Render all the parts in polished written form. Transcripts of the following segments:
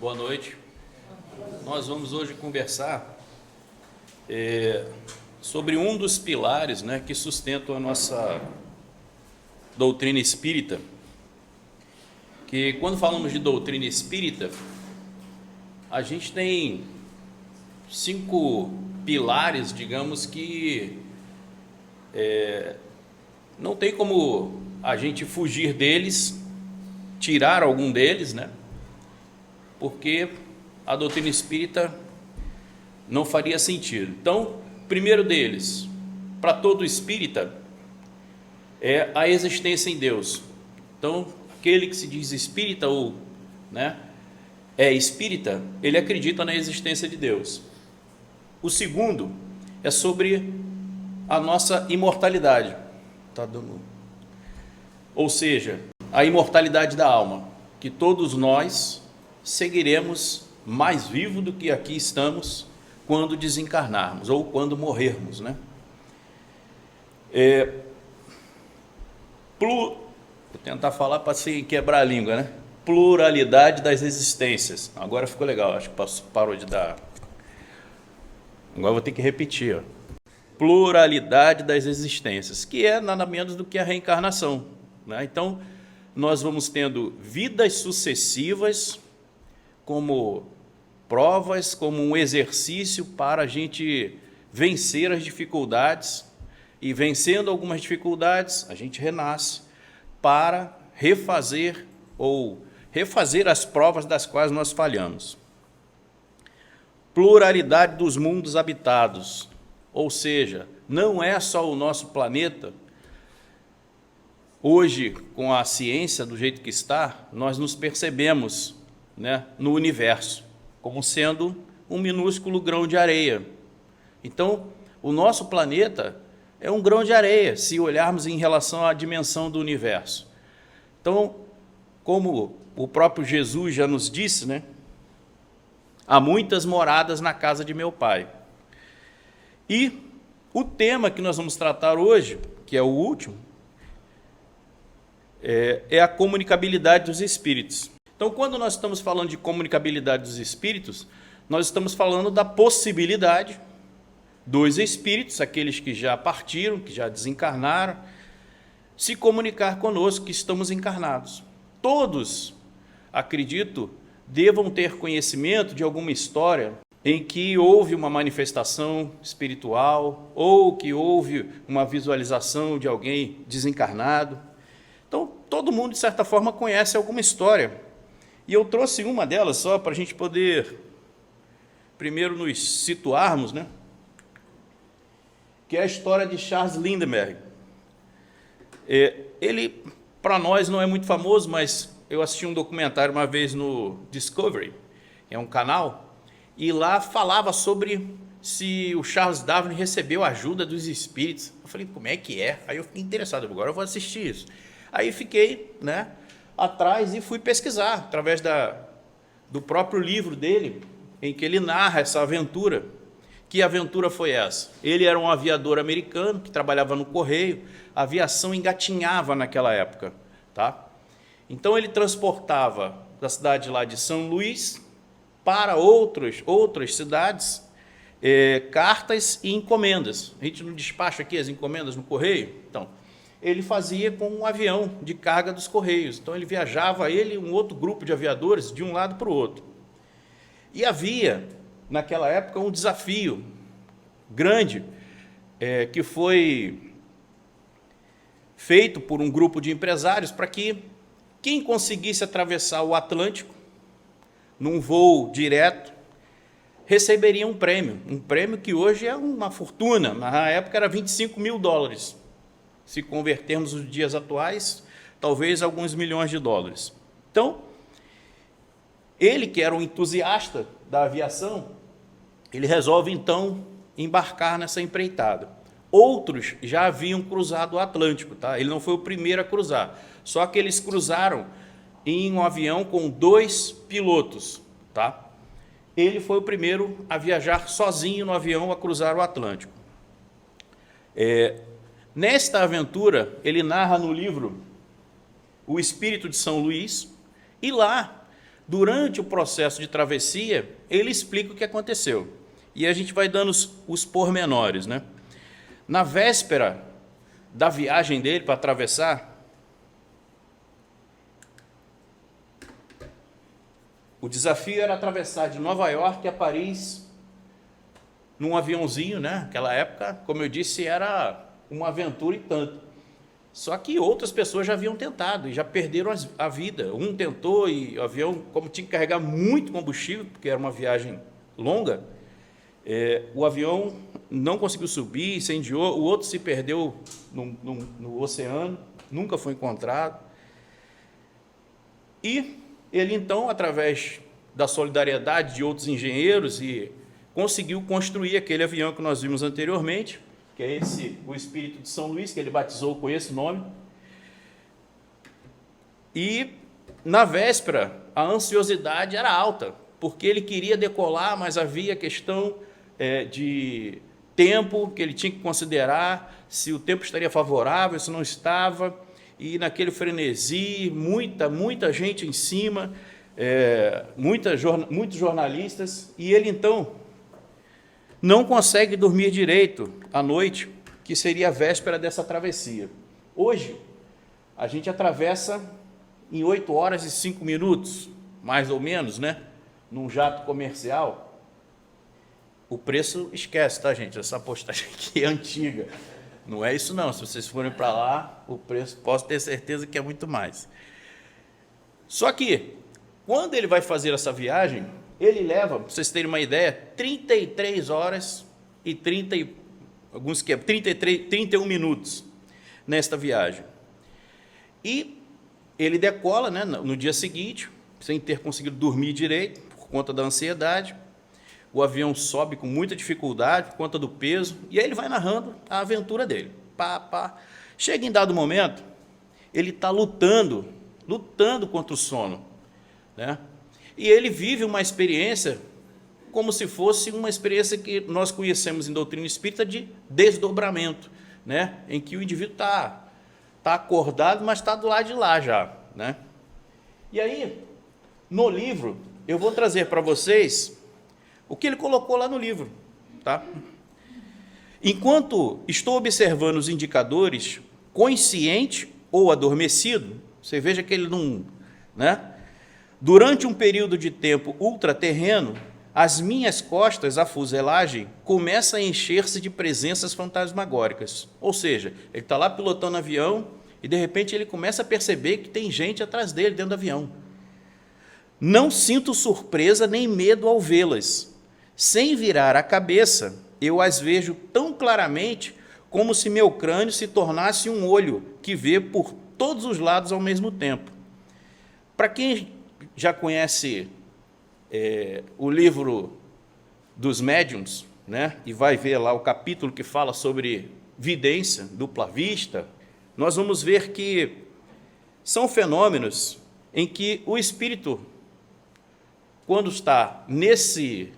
Boa noite. Nós vamos hoje conversar sobre um dos pilares, que sustentam a nossa doutrina espírita, que quando falamos de doutrina espírita, a gente tem 5 pilares, digamos, que não tem como a gente fugir deles, tirar algum deles, porque a doutrina espírita não faria sentido. Então, o primeiro deles, para todo espírita, é a existência em Deus. Então, aquele que se diz espírita ou é espírita, ele acredita na existência de Deus. O segundo é sobre a nossa imortalidade. Ou seja, a imortalidade da alma, que todos nós seguiremos mais vivos do que aqui estamos quando desencarnarmos ou quando morrermos, Vou tentar falar para se quebrar a língua, Pluralidade das existências. Agora ficou legal, acho que parou de dar. Agora vou ter que repetir, Pluralidade das existências, que é nada menos do que a reencarnação, Então, nós vamos tendo vidas sucessivas como provas, como um exercício para a gente vencer as dificuldades, e vencendo algumas dificuldades, a gente renasce para refazer as provas das quais nós falhamos. Pluralidade dos mundos habitados, ou seja, não é só o nosso planeta. Hoje, com a ciência do jeito que está, nós nos percebemos no universo como sendo um minúsculo grão de areia. Então, o nosso planeta é um grão de areia, se olharmos em relação à dimensão do universo. Então, como o próprio Jesus já nos disse, há muitas moradas na casa de meu Pai. E o tema que nós vamos tratar hoje, que é o último, é a comunicabilidade dos espíritos. Então, quando nós estamos falando de comunicabilidade dos espíritos, nós estamos falando da possibilidade dos espíritos, aqueles que já partiram, que já desencarnaram, se comunicar conosco, que estamos encarnados. Todos, acredito, devam ter conhecimento de alguma história em que houve uma manifestação espiritual ou que houve uma visualização de alguém desencarnado. Então, todo mundo, de certa forma, conhece alguma história. E eu trouxe uma delas só para a gente poder, primeiro, nos situarmos, que é a história de Charles Lindbergh. Ele, para nós, não é muito famoso, mas eu assisti um documentário uma vez no Discovery, é um canal, e lá falava sobre se o Charles Darwin recebeu ajuda dos espíritos. Eu falei, como é que é? Aí eu fiquei interessado, agora eu vou assistir isso. Aí fiquei atrás e fui pesquisar, através do próprio livro dele, em que ele narra essa aventura. Que aventura foi essa? Ele era um aviador americano que trabalhava no correio, a aviação engatinhava naquela época. Então ele transportava da cidade lá de São Luís para outras cidades cartas e encomendas. A gente não despacha aqui as encomendas no correio? Então, ele fazia com um avião de carga dos Correios. Então, ele viajava, ele e um outro grupo de aviadores, de um lado para o outro. E havia, naquela época, um desafio grande, que foi feito por um grupo de empresários para que quem conseguisse atravessar o Atlântico, num voo direto, receberia um prêmio que hoje é uma fortuna, mas na época era $25 mil. Se convertermos os dias atuais, talvez alguns milhões de dólares. Então, ele, que era um entusiasta da aviação, ele resolve, então, embarcar nessa empreitada. Outros já haviam cruzado o Atlântico, Ele não foi o primeiro a cruzar, só que eles cruzaram em um avião com 2 pilotos, Ele foi o primeiro a viajar sozinho no avião a cruzar o Atlântico. Nesta aventura, ele narra no livro O Espírito de São Luís, e lá durante o processo de travessia, ele explica o que aconteceu. E a gente vai dando os pormenores, né? Na véspera da viagem dele para atravessar, o desafio era atravessar de Nova York a Paris num aviãozinho, né? Naquela época, como eu disse, era uma aventura e tanto. Só que outras pessoas já haviam tentado e já perderam a vida. Um tentou e o avião, como tinha que carregar muito combustível, porque era uma viagem longa, o avião não conseguiu subir, incendiou, o outro se perdeu no oceano, nunca foi encontrado. E ele, então, através da solidariedade de outros engenheiros, conseguiu construir aquele avião que nós vimos anteriormente, que é o Espírito de São Luís, que ele batizou com esse nome. E, na véspera, a ansiosidade era alta, porque ele queria decolar, mas havia questão de tempo que ele tinha que considerar, se o tempo estaria favorável, se não estava, e naquele frenesi, muita gente em cima, muitos jornalistas, e ele, então, não consegue dormir direito à noite, que seria a véspera dessa travessia. Hoje, a gente atravessa em 8 horas e 5 minutos, mais ou menos, né? Num jato comercial. O preço, esquece, tá, gente? Essa postagem aqui é antiga. Não é isso, não. Se vocês forem para lá, o preço, posso ter certeza que é muito mais. Só que, quando ele vai fazer essa viagem, ele leva, para vocês terem uma ideia, 33 horas e 31 minutos nesta viagem. E ele decola, né, no dia seguinte, sem ter conseguido dormir direito, por conta da ansiedade. O avião sobe com muita dificuldade, por conta do peso, e aí ele vai narrando a aventura dele. Chega em dado momento, ele está lutando contra o sono, né? E ele vive uma experiência como se fosse uma experiência que nós conhecemos em doutrina espírita de desdobramento, né? Em que o indivíduo está acordado, mas está do lado de lá já, né? E aí, no livro, eu vou trazer para vocês o que ele colocou lá no livro, tá? Enquanto estou observando os indicadores, consciente ou adormecido, você veja que ele não, né? Durante um período de tempo ultraterreno, as minhas costas, a fuselagem, começa a encher-se de presenças fantasmagóricas. Ou seja, ele está lá pilotando avião e, de repente, ele começa a perceber que tem gente atrás dele, dentro do avião. Não sinto surpresa nem medo ao vê-las. Sem virar a cabeça, eu as vejo tão claramente como se meu crânio se tornasse um olho que vê por todos os lados ao mesmo tempo. Para quem já conhece o livro dos médiuns, né, e vai ver lá o capítulo que fala sobre vidência, dupla vista, nós vamos ver que são fenômenos em que o espírito, quando está nesse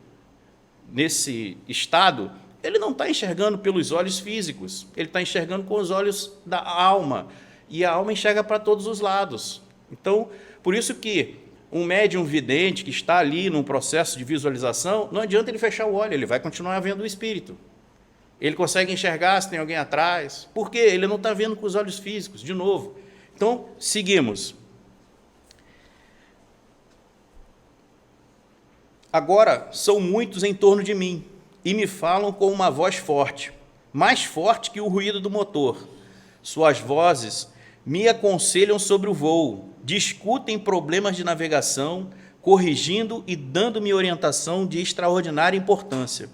estado, ele não está enxergando pelos olhos físicos, ele está enxergando com os olhos da alma, e a alma enxerga para todos os lados. Então, por isso que um médium vidente que está ali num processo de visualização, não adianta ele fechar o olho, ele vai continuar vendo o espírito. Ele consegue enxergar se tem alguém atrás. Por quê? Ele não está vendo com os olhos físicos, de novo. Então, seguimos. Agora, são muitos em torno de mim, e me falam com uma voz forte, mais forte que o ruído do motor. Suas vozes me aconselham sobre o voo, discutem problemas de navegação, corrigindo e dando-me orientação de extraordinária importância.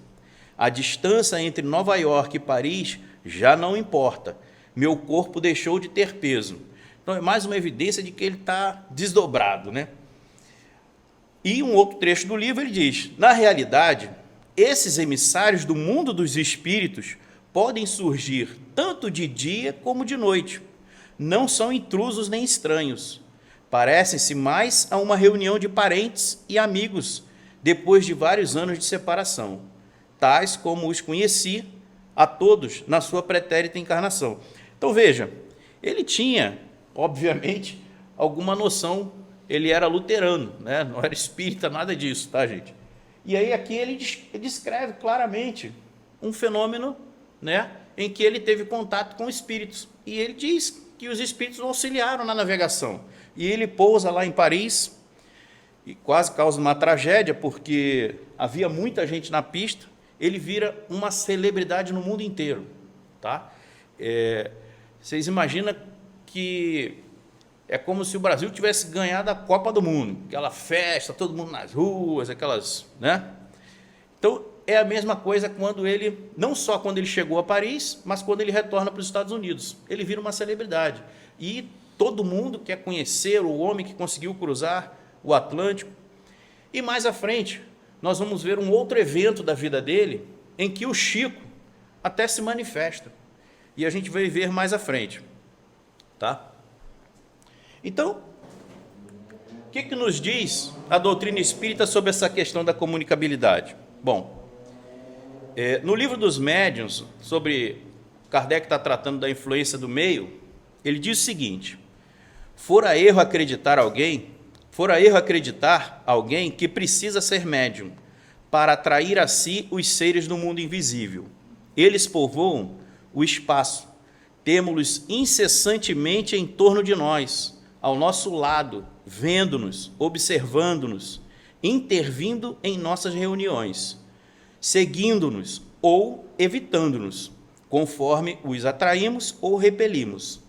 A distância entre Nova York e Paris já não importa. Meu corpo deixou de ter peso. Então, é mais uma evidência de que ele está desdobrado, né? E um outro trecho do livro, ele diz, na realidade, esses emissários do mundo dos espíritos podem surgir tanto de dia como de noite. Não são intrusos nem estranhos. Parecem-se mais a uma reunião de parentes e amigos, depois de vários anos de separação, tais como os conheci a todos na sua pretérita encarnação. Então, veja, ele tinha, obviamente, alguma noção ele era luterano, né? Não era espírita, nada disso, tá, gente? E aí aqui ele descreve claramente um fenômeno, né, em que ele teve contato com espíritos. E ele diz que os espíritos o auxiliaram na navegação. E ele pousa lá em Paris e quase causa uma tragédia, porque havia muita gente na pista. Ele vira uma celebridade no mundo inteiro, tá? Vocês imaginam que é como se o Brasil tivesse ganhado a Copa do Mundo, aquela festa, todo mundo nas ruas, aquelas, né? Então, é a mesma coisa quando ele, não só quando ele chegou a Paris, mas quando ele retorna para os Estados Unidos. Ele vira uma celebridade. E todo mundo quer conhecer o homem que conseguiu cruzar o Atlântico. E mais à frente, nós vamos ver um outro evento da vida dele, em que o Chico até se manifesta. E a gente vai ver mais à frente, tá? Então, o que nos diz a doutrina espírita sobre essa questão da comunicabilidade? Bom, no livro dos médiuns, sobre Kardec está tratando da influência do meio, ele diz o seguinte: fora erro acreditar alguém que precisa ser médium para atrair a si os seres do mundo invisível. Eles povoam o espaço, temos-los incessantemente em torno de nós, ao nosso lado, vendo-nos, observando-nos, intervindo em nossas reuniões, seguindo-nos ou evitando-nos, conforme os atraímos ou repelimos.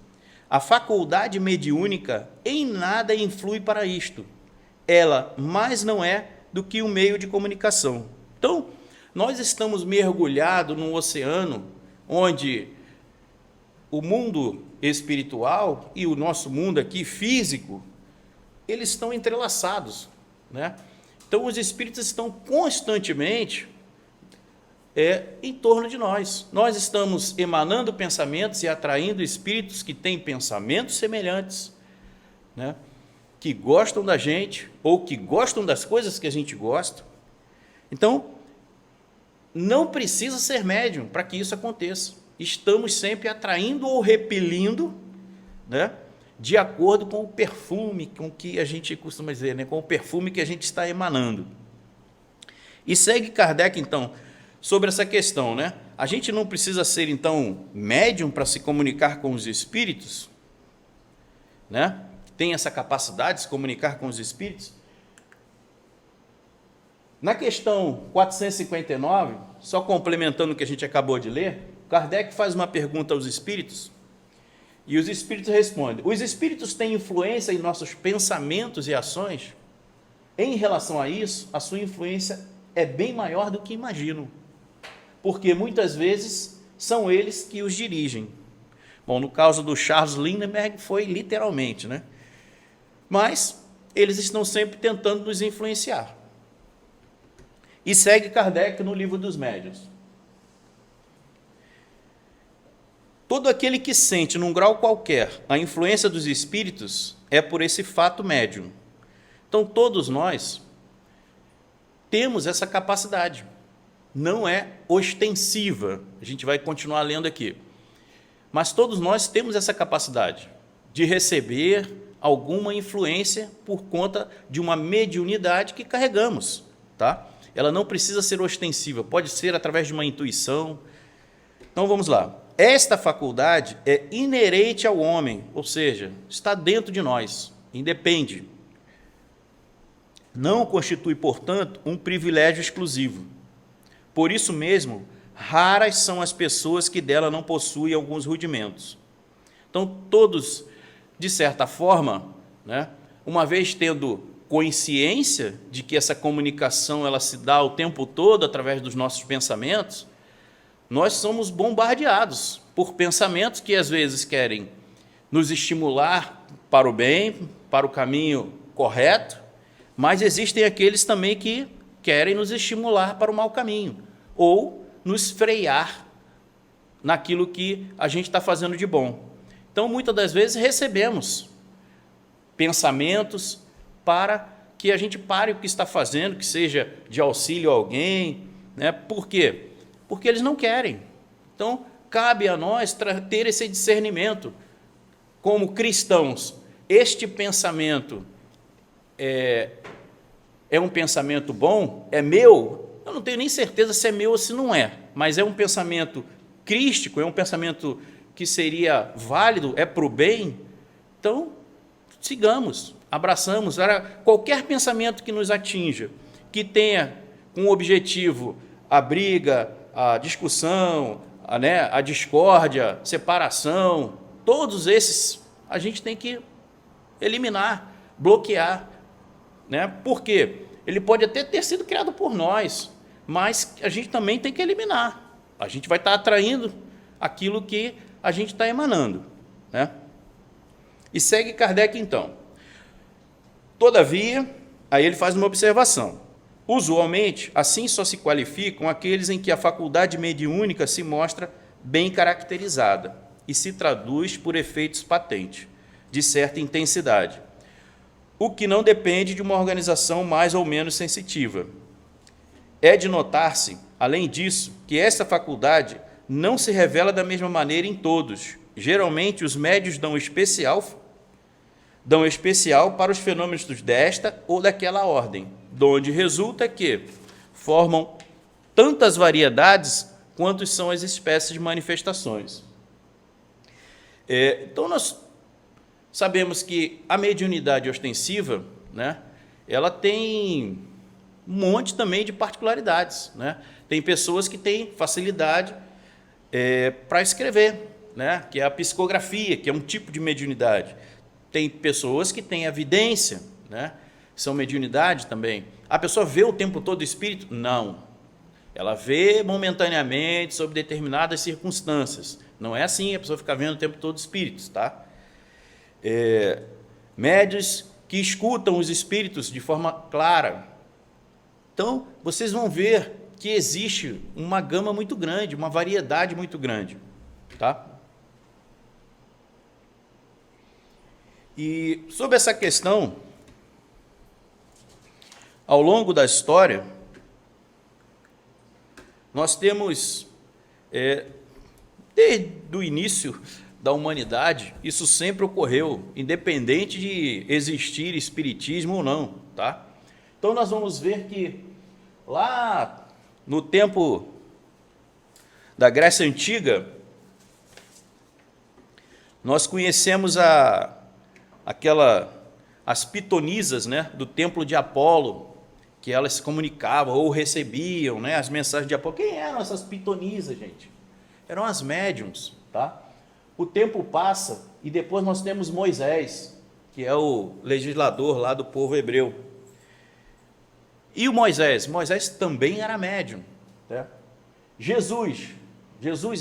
A faculdade mediúnica em nada influi para isto. Ela mais não é do que um meio de comunicação. Então, nós estamos mergulhados num oceano onde o mundo espiritual e o nosso mundo aqui físico, eles estão entrelaçados, né? Então, os espíritos estão constantemente em torno de nós. Nós estamos emanando pensamentos e atraindo espíritos que têm pensamentos semelhantes, né? Que gostam da gente ou que gostam das coisas que a gente gosta. Então, não precisa ser médium para que isso aconteça. Estamos sempre atraindo ou repelindo, né, de acordo com o perfume, com o que a gente costuma dizer, né, com o perfume que a gente está emanando. E segue Kardec, então, sobre essa questão, né? A gente não precisa ser, então, médium para se comunicar com os espíritos, né? Tem essa capacidade de se comunicar com os espíritos? Na questão 459, só complementando o que a gente acabou de ler, Kardec faz uma pergunta aos espíritos, e os espíritos respondem: os espíritos têm influência em nossos pensamentos e ações? Em relação a isso, a sua influência é bem maior do que imaginam, porque muitas vezes são eles que os dirigem. Bom, no caso do Charles Lindbergh foi literalmente, né? Mas eles estão sempre tentando nos influenciar. E segue Kardec no livro dos médiuns. Todo aquele que sente, num grau qualquer, a influência dos espíritos é por esse fato médium. Então, todos nós temos essa capacidade. Não é ostensiva. A gente vai continuar lendo aqui. Mas todos nós temos essa capacidade de receber alguma influência por conta de uma mediunidade que carregamos, tá? Ela não precisa ser ostensiva, pode ser através de uma intuição. Então, vamos lá. Esta faculdade é inerente ao homem, ou seja, está dentro de nós, independe. Não constitui, portanto, um privilégio exclusivo. Por isso mesmo, raras são as pessoas que dela não possuem alguns rudimentos. Então, todos, de certa forma, né, uma vez tendo consciência de que essa comunicação ela se dá o tempo todo através dos nossos pensamentos, nós somos bombardeados por pensamentos que às vezes querem nos estimular para o bem, para o caminho correto, mas existem aqueles também que querem nos estimular para o mau caminho, ou nos frear naquilo que a gente está fazendo de bom. Então, muitas das vezes, recebemos pensamentos para que a gente pare o que está fazendo, que seja de auxílio a alguém, né? Por quê? Porque eles não querem. Então, cabe a nós ter esse discernimento. Como cristãos, este pensamento é um pensamento bom, é meu, eu não tenho nem certeza se é meu ou se não é, mas é um pensamento crístico, é um pensamento que seria válido, é para o bem, então sigamos, abraçamos. Qualquer pensamento que nos atinja, que tenha como objetivo a briga, a discussão, a discórdia, separação, todos esses a gente tem que eliminar, bloquear. Por quê? Ele pode até ter sido criado por nós, mas a gente também tem que eliminar. A gente vai estar atraindo aquilo que a gente está emanando. E segue Kardec, então. Todavia, aí ele faz uma observação. Usualmente, assim só se qualificam aqueles em que a faculdade mediúnica se mostra bem caracterizada e se traduz por efeitos patentes, de certa intensidade, o que não depende de uma organização mais ou menos sensitiva. É de notar-se, além disso, que essa faculdade não se revela da mesma maneira em todos. Geralmente, os médios dão especial para os fenômenos desta ou daquela ordem, de onde resulta que formam tantas variedades quanto são as espécies de manifestações. Então, nós sabemos que a mediunidade ostensiva, ela tem um monte também de particularidades. Tem pessoas que têm facilidade para escrever, que é a psicografia, que é um tipo de mediunidade. Tem pessoas que têm a vidência, que são mediunidade também. A pessoa vê o tempo todo o espírito? Não. Ela vê momentaneamente, sob determinadas circunstâncias. Não é assim, a pessoa fica vendo o tempo todo espíritos, tá? Médios que escutam os espíritos de forma clara. Então, vocês vão ver que existe uma gama muito grande, uma variedade muito grande, tá? E sobre essa questão, ao longo da história, nós temos, desde o início da humanidade, isso sempre ocorreu, independente de existir espiritismo ou não, tá? Então, nós vamos ver que lá no tempo da Grécia Antiga, nós conhecemos as pitonisas, do templo de Apolo, que elas se comunicavam ou recebiam, as mensagens de Apolo. Quem eram essas pitonisas, gente? Eram as médiums, tá? O tempo passa e depois nós temos Moisés, que é o legislador lá do povo hebreu. E o Moisés também era médium, tá? Jesus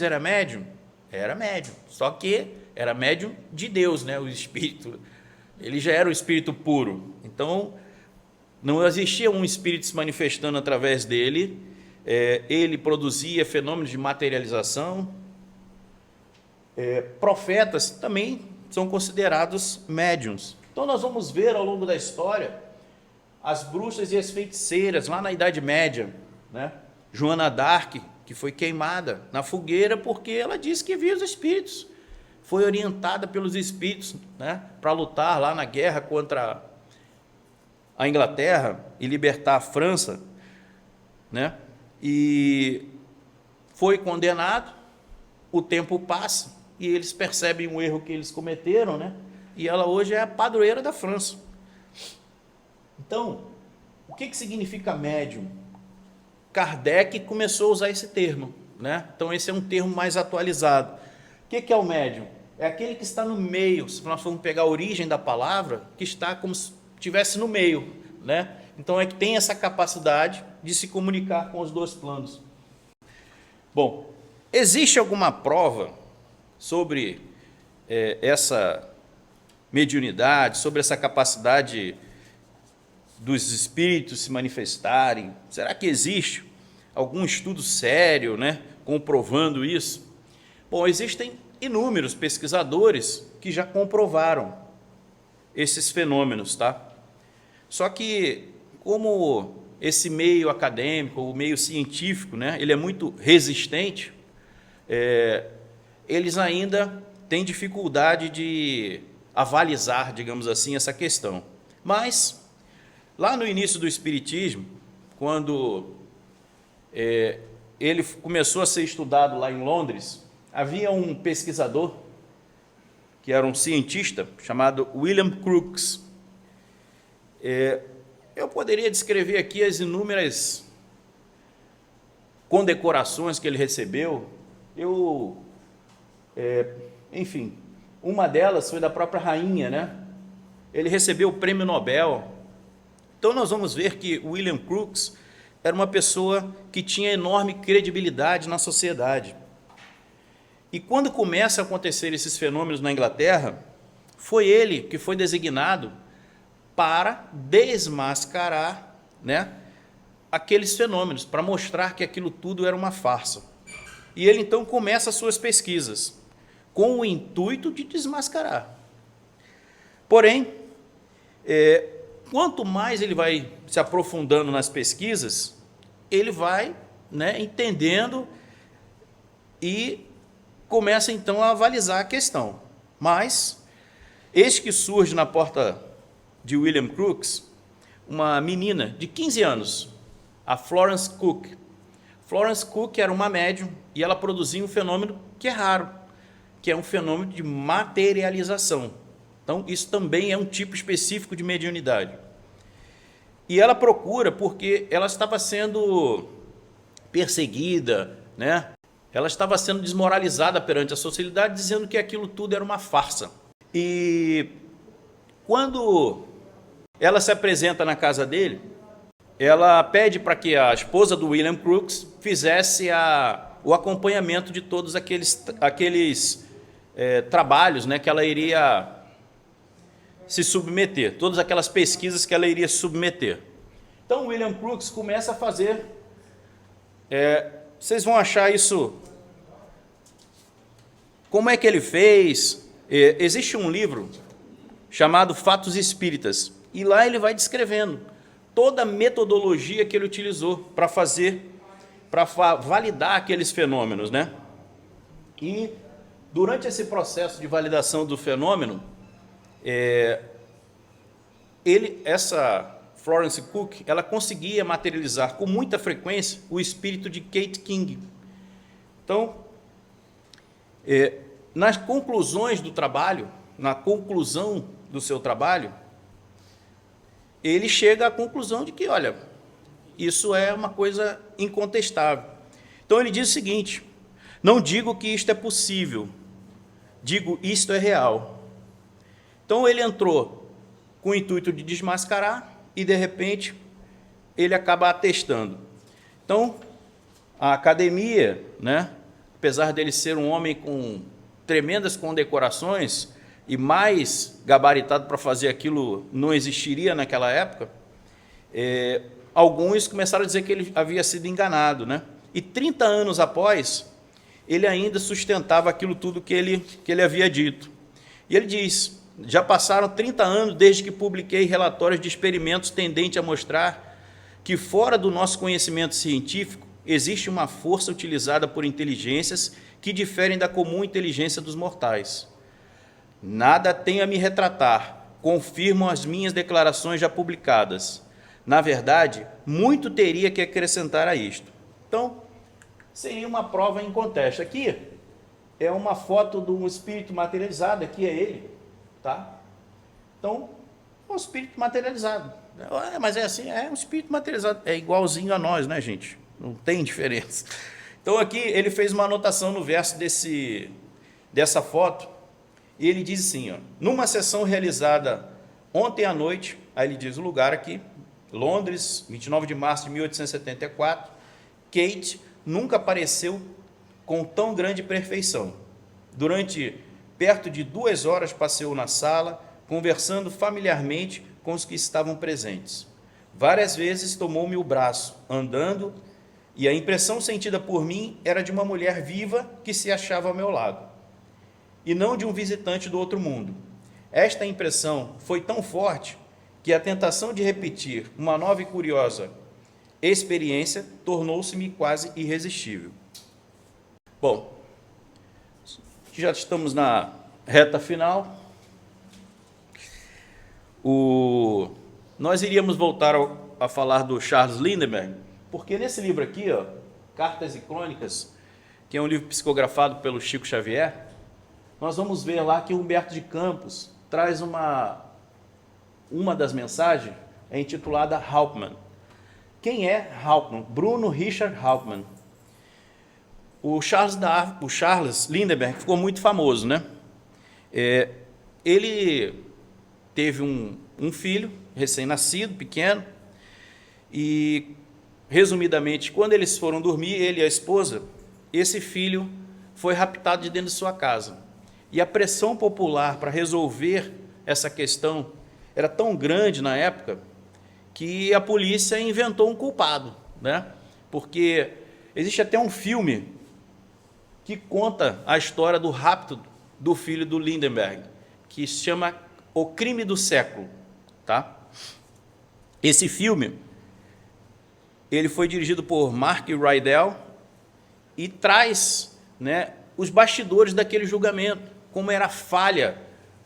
era médium? Era médium, só que era médium de Deus, o espírito. Ele já era o espírito puro, então não existia um espírito se manifestando através dele, ele produzia fenômenos de materialização. Profetas também são considerados médiuns. Então nós vamos ver ao longo da história as bruxas e as feiticeiras, lá na Idade Média, Joana d'Arc, que foi queimada na fogueira porque ela disse que via os espíritos, foi orientada pelos espíritos, para lutar lá na guerra contra a Inglaterra e libertar a França, e foi condenado. O tempo passa e eles percebem o erro que eles cometeram, e ela hoje é a padroeira da França. Então, o que significa médium? Kardec começou a usar esse termo, então esse é um termo mais atualizado. O que é o médium? É aquele que está no meio, se nós formos pegar a origem da palavra, que está como se estivesse no meio, então é que tem essa capacidade de se comunicar com os dois planos. Bom, existe alguma prova sobre essa mediunidade, sobre essa capacidade dos espíritos se manifestarem? Será que existe algum estudo sério, comprovando isso? Bom, existem inúmeros pesquisadores que já comprovaram esses fenômenos, tá? Só que, como esse meio acadêmico, o meio científico, ele é muito resistente, eles ainda têm dificuldade de avalizar, digamos assim, essa questão. Mas Lá no início do Espiritismo, quando ele começou a ser estudado lá em Londres, havia um pesquisador, que era um cientista, chamado William Crookes. Eu poderia descrever aqui as inúmeras condecorações que ele recebeu. Enfim, uma delas foi da própria rainha, né? Ele recebeu o prêmio Nobel. Então nós vamos ver que William Crookes era uma pessoa que tinha enorme credibilidade na sociedade. E quando começa a acontecer esses fenômenos na Inglaterra, foi ele que foi designado para desmascarar, né, aqueles fenômenos, para mostrar que aquilo tudo era uma farsa. E ele então começa as suas pesquisas, com o intuito de desmascarar. Porém, quanto mais ele vai se aprofundando nas pesquisas, ele vai, né, entendendo e começa então a avalizar a questão. Mas, eis que surge na porta de William Crookes uma menina de 15 anos, a Florence Cook. Florence Cook era uma médium e ela produzia um fenômeno que é raro, que é um fenômeno de materialização. Então, isso também é um tipo específico de mediunidade. E ela procura porque ela estava sendo perseguida, né? Ela estava sendo desmoralizada perante a sociedade, dizendo que aquilo tudo era uma farsa. E quando ela se apresenta na casa dele, ela pede para que a esposa do William Crookes fizesse o acompanhamento de todos aqueles trabalhos, né, que ela iria se submeter, todas aquelas pesquisas que ela iria se submeter. Então, William Crookes começa a fazer... vocês vão achar isso... Como é que ele fez? Existe um livro chamado Fatos Espíritas, e lá ele vai descrevendo toda a metodologia que ele utilizou para validar aqueles fenômenos, né? E durante esse processo de validação do fenômeno, essa Florence Cook, ela conseguia materializar com muita frequência o espírito de Kate King. Então, nas conclusões do trabalho, na conclusão do seu trabalho, ele chega à conclusão de que, olha, isso é uma coisa incontestável. Então ele diz o seguinte: não digo que isto é possível, digo isto é real. Então ele entrou com o intuito de desmascarar e, de repente, ele acaba atestando. Então, a academia, né, apesar dele ser um homem com tremendas condecorações e mais gabaritado para fazer aquilo não existiria naquela época, alguns começaram a dizer que ele havia sido enganado, né? E 30 anos após, ele ainda sustentava aquilo tudo que ele havia dito. E ele diz: já passaram 30 anos desde que publiquei relatórios de experimentos tendentes a mostrar que, fora do nosso conhecimento científico, existe uma força utilizada por inteligências que diferem da comum inteligência dos mortais. Nada tenho a me retratar, confirmam as minhas declarações já publicadas. Na verdade, muito teria que acrescentar a isto. Então, seria uma prova inconteste. Aqui é uma foto de um espírito materializado, aqui é ele, tá? Então, um espírito materializado. Mas é assim, é um espírito materializado, é igualzinho a nós, né, gente? Não tem diferença. Então, aqui ele fez uma anotação no verso dessa foto, e ele diz assim, ó: numa sessão realizada ontem à noite, aí ele diz o lugar aqui, Londres, 29 de março de 1874, Kate nunca apareceu com tão grande perfeição. Durante perto de 2 horas passeou na sala, conversando familiarmente com os que estavam presentes. Várias vezes tomou-me o braço, andando, e a impressão sentida por mim era de uma mulher viva que se achava ao meu lado, e não de um visitante do outro mundo. Esta impressão foi tão forte que a tentação de repetir uma nova e curiosa experiência tornou-se-me quase irresistível. Bom, já estamos na reta final. nós iríamos voltar a falar do Charles Lindbergh, porque nesse livro aqui, ó, Cartas e Crônicas, que é um livro psicografado pelo Chico Xavier, nós vamos ver lá que Humberto de Campos traz uma das mensagens, é intitulada Hauptmann. Quem é Hauptmann? Bruno Richard Hauptmann. O Charles Lindbergh ficou muito famoso, né? Ele teve um filho recém-nascido, pequeno, e, resumidamente, quando eles foram dormir, ele e a esposa, esse filho foi raptado de dentro de sua casa. E a pressão popular para resolver essa questão era tão grande na época que a polícia inventou um culpado, né? Porque existe até um filme que conta a história do rapto do filho do Lindbergh, que se chama O Crime do Século, tá? Esse filme, ele foi dirigido por Mark Rydell e traz, né, os bastidores daquele julgamento, como era falha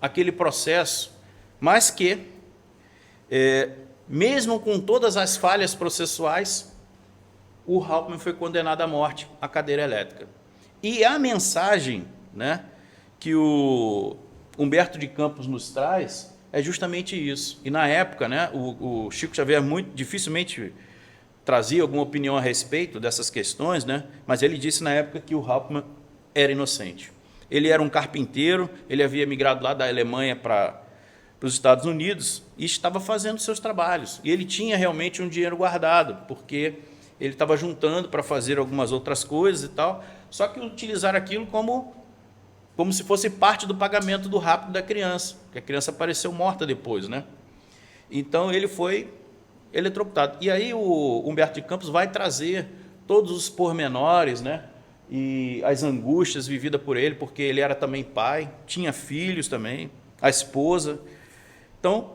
aquele processo, mas que, mesmo com todas as falhas processuais, o Hauptmann foi condenado à morte à cadeira elétrica. E a mensagem, né, que o Humberto de Campos nos traz é justamente isso. E na época, né, o Chico Xavier muito dificilmente trazia alguma opinião a respeito dessas questões, né, mas ele disse na época que o Hauptmann era inocente. Ele era um carpinteiro, ele havia migrado lá da Alemanha para os Estados Unidos e estava fazendo seus trabalhos. E ele tinha realmente um dinheiro guardado, porque ele estava juntando para fazer algumas outras coisas e tal, só que utilizar aquilo como se fosse parte do pagamento do rapto da criança, que a criança apareceu morta depois, né? Então, ele foi eletrocutado. E aí o Humberto de Campos vai trazer todos os pormenores, né, e as angústias vividas por ele, porque ele era também pai, tinha filhos também, a esposa. Então,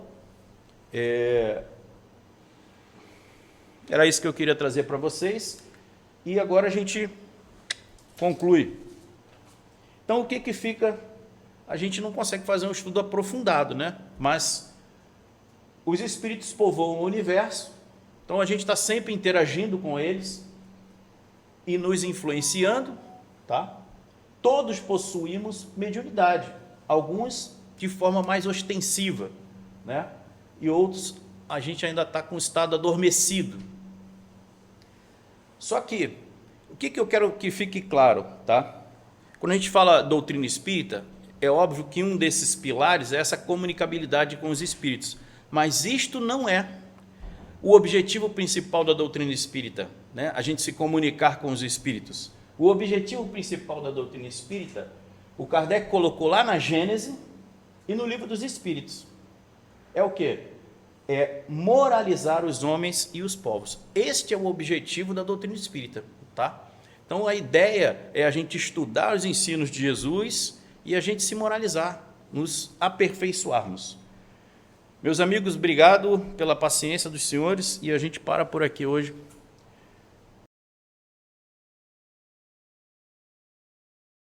era isso que eu queria trazer para vocês. E agora a gente conclui. Então, o que fica? A gente não consegue fazer um estudo aprofundado, né? Mas os espíritos povoam o universo, então a gente está sempre interagindo com eles e nos influenciando, tá? Todos possuímos mediunidade, alguns de forma mais ostensiva, né? E outros a gente ainda está com o estado adormecido. Só que, o que eu quero que fique claro, tá? Quando a gente fala doutrina espírita, é óbvio que um desses pilares é essa comunicabilidade com os espíritos, mas isto não é o objetivo principal da doutrina espírita, né? A gente se comunicar com os espíritos. O objetivo principal da doutrina espírita, o Kardec colocou lá na Gênese e no Livro dos Espíritos. É o quê? É moralizar os homens e os povos. Este é o objetivo da doutrina espírita, tá? Então, a ideia é a gente estudar os ensinos de Jesus e a gente se moralizar, nos aperfeiçoarmos. Meus amigos, obrigado pela paciência dos senhores e a gente para por aqui hoje.